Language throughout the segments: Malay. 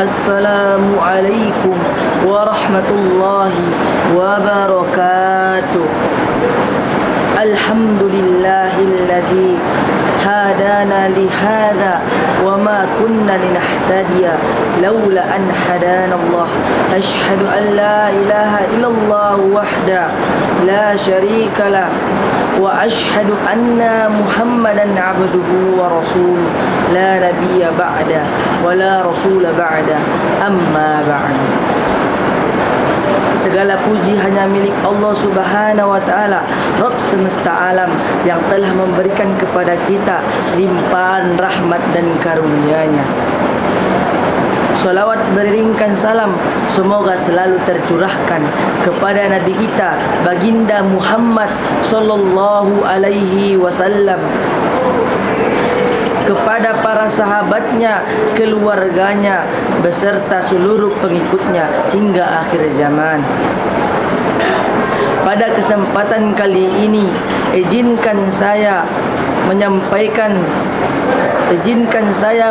Assalamualaikum warahmatullahi wabarakatuh. Alhamdulillahilladzi hadana lihada wa ma kunna linahtadiya laula an hadana Allah. Ashhadu an la ilaha illallah wahda la syarika lah wa ashhadu anna Muhammadan abduhu wa rasuluh la nabiyya ba'da wa la rasula ba'da amma ba'du. Segala puji hanya milik Allah Subhanahu wa ta'ala, Rabb semesta alam, yang telah memberikan kepada kita limpahan rahmat dan karunia-Nya. Salawat beriringkan salam semoga selalu tercurahkan kepada Nabi kita baginda Muhammad sallallahu alaihi wasallam, kepada para sahabatnya, keluarganya, beserta seluruh pengikutnya hingga akhir zaman. Pada kesempatan kali ini, izinkan saya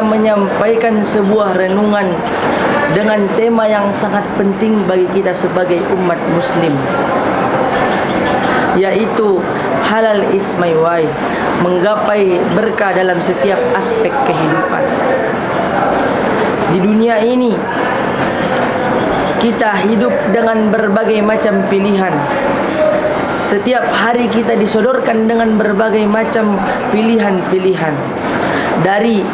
menyampaikan sebuah renungan dengan tema yang sangat penting bagi kita sebagai umat muslim, yaitu halal ismaiwai, menggapai berkah dalam setiap aspek kehidupan. Di dunia ini kita hidup dengan berbagai macam pilihan. Setiap hari kita disodorkan dengan berbagai macam pilihan-pilihan. Dari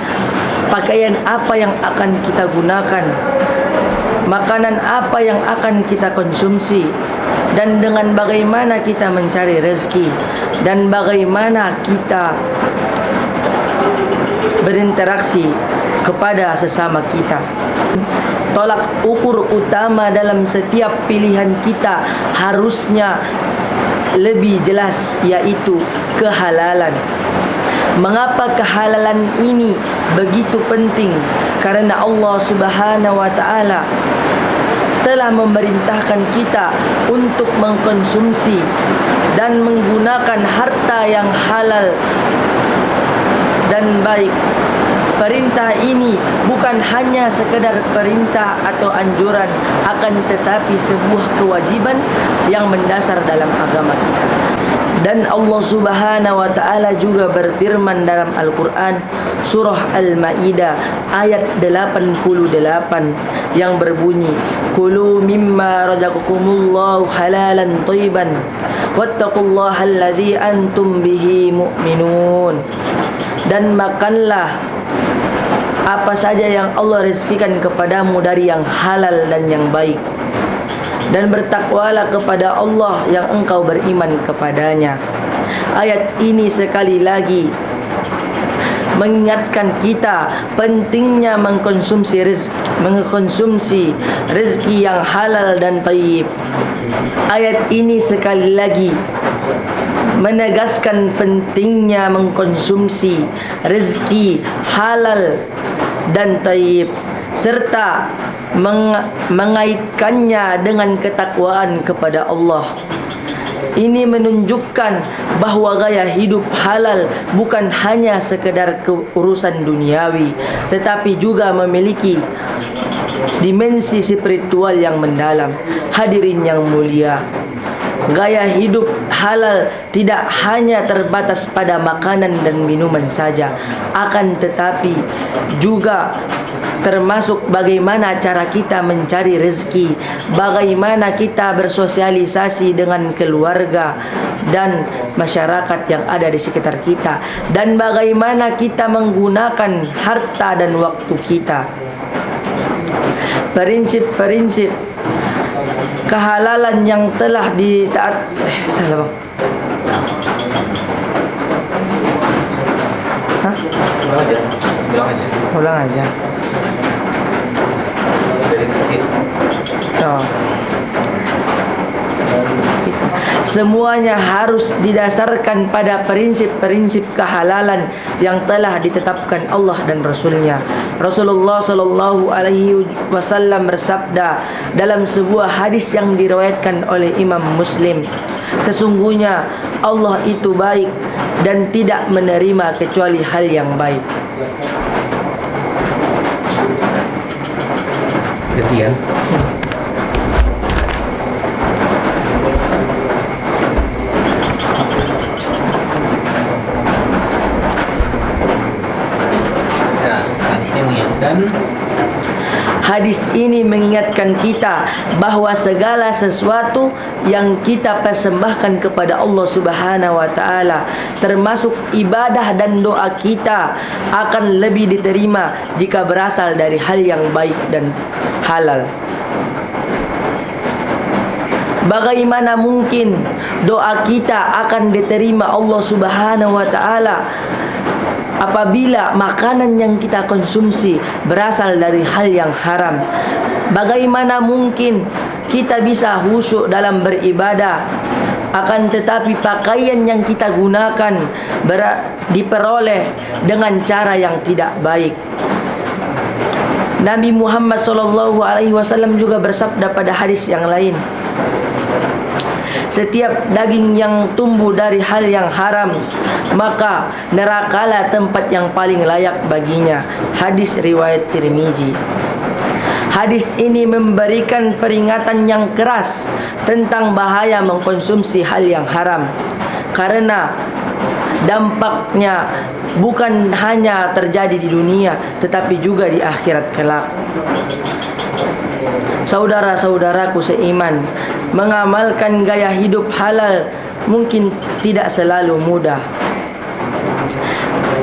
pakaian apa yang akan kita gunakan, makanan apa yang akan kita konsumsi, dan dengan bagaimana kita mencari rezeki, dan bagaimana kita berinteraksi kepada sesama kita. Tolak ukur utama dalam setiap pilihan kita harusnya lebih jelas, yaitu kehalalan. Mengapa kehalalan ini begitu penting? Karena Allah Subhanahu wa ta'ala telah memerintahkan kita untuk mengkonsumsi dan menggunakan harta yang halal dan baik. Perintah ini bukan hanya sekedar perintah atau anjuran, akan tetapi sebuah kewajiban yang mendasar dalam agama kita. Dan Allah Subhanahu wa ta'ala juga berfirman dalam Al-Quran, surah Al-Ma'idah ayat 88 yang berbunyi, Kulu mimma razaqakumullahu halalan thayyiban wattaqullaha alladzi antum bihi mu'minun. Dan makanlah apa saja yang Allah rezekikan kepadamu dari yang halal dan yang baik, dan bertakwalah kepada Allah yang engkau beriman kepadanya. Ayat ini sekali lagi mengingatkan kita pentingnya mengkonsumsi rezeki yang halal dan thayyib. Ayat ini sekali lagi menegaskan pentingnya mengkonsumsi rezeki halal dan thayyib, serta mengaitkannya dengan ketakwaan kepada Allah. Ini menunjukkan bahawa gaya hidup halal bukan hanya sekedar urusan duniawi, tetapi juga memiliki dimensi spiritual yang mendalam. Hadirin yang mulia, gaya hidup halal tidak hanya terbatas pada makanan dan minuman saja, akan tetapi juga termasuk bagaimana cara kita mencari rezeki, bagaimana kita bersosialisasi dengan keluarga dan masyarakat yang ada di sekitar kita, dan bagaimana kita menggunakan harta dan waktu kita. Prinsip-prinsip kehalalan yang telah salah bang. Hah? Ulang aja. Oh. Semuanya harus didasarkan pada prinsip-prinsip kehalalan yang telah ditetapkan Allah dan Rasulnya. Rasulullah sallallahu alaihi wasallam bersabda dalam sebuah hadis yang diriwayatkan oleh Imam Muslim, sesungguhnya Allah itu baik dan tidak menerima kecuali hal yang baik. gantian. Ya, hadisnya mengingatkan Hadis ini mengingatkan kita bahwa segala sesuatu yang kita persembahkan kepada Allah Subhanahu wa taala, termasuk ibadah dan doa kita, akan lebih diterima jika berasal dari hal yang baik dan halal. Bagaimana mungkin doa kita akan diterima Allah Subhanahu wa taala apabila makanan yang kita konsumsi berasal dari hal yang haram? Bagaimana mungkin kita bisa khusyuk dalam beribadah, akan tetapi pakaian yang kita gunakan diperoleh dengan cara yang tidak baik? Nabi Muhammad SAW juga bersabda pada hadis yang lain, setiap daging yang tumbuh dari hal yang haram, maka nerakalah tempat yang paling layak baginya. Hadis riwayat Tirmizi. Hadis ini memberikan peringatan yang keras tentang bahaya mengkonsumsi hal yang haram, karena dampaknya bukan hanya terjadi di dunia tetapi juga di akhirat kelak. Saudara-saudaraku seiman, mengamalkan gaya hidup halal mungkin tidak selalu mudah.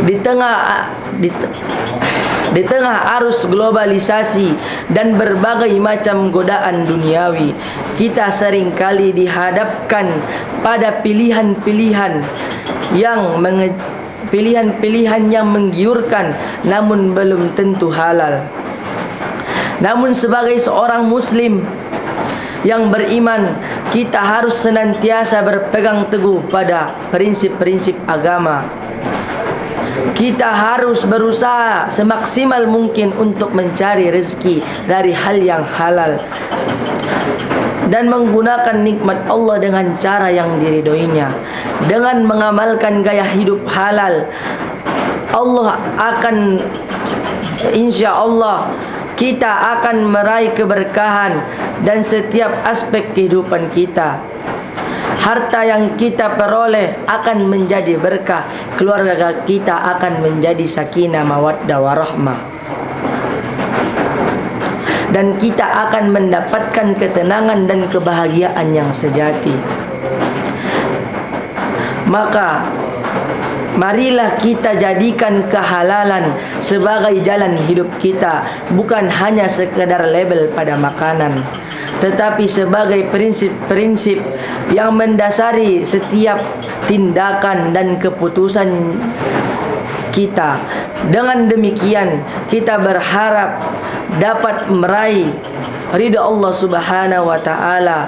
Di tengah arus globalisasi dan berbagai macam godaan duniawi, kita seringkali dihadapkan pada pilihan-pilihan yang menggiurkan namun belum tentu halal. Namun sebagai seorang muslim yang beriman, kita harus senantiasa berpegang teguh pada prinsip-prinsip agama. Kita harus berusaha semaksimal mungkin untuk mencari rezeki dari hal yang halal dan menggunakan nikmat Allah dengan cara yang diridhoinya. Dengan mengamalkan gaya hidup halal, Allah akan, insya Allah, kita akan meraih keberkahan dan setiap aspek kehidupan kita. Harta yang kita peroleh akan menjadi berkah, keluarga kita akan menjadi sakinah mawaddah warahmah, dan kita akan mendapatkan ketenangan dan kebahagiaan yang sejati. Maka marilah kita jadikan kehalalan sebagai jalan hidup kita, bukan hanya sekedar label pada makanan, tetapi sebagai prinsip-prinsip yang mendasari setiap tindakan dan keputusan kita. Dengan demikian, kita berharap dapat meraih ridha Allah Subhanahu wa taala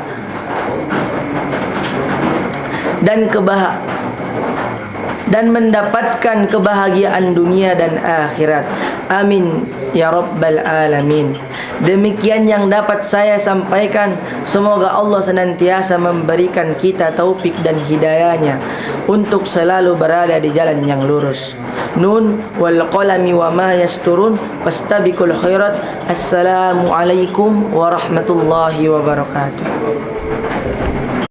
dan mendapatkan kebahagiaan dunia dan akhirat. Amin ya rabbal alamin. Demikian yang dapat saya sampaikan. Semoga Allah senantiasa memberikan kita taufik dan hidayahnya untuk selalu berada di jalan yang lurus. Nun wal qalami wa ma yasturun, fastabiqul khairat. Assalamualaikum warahmatullahi wabarakatuh.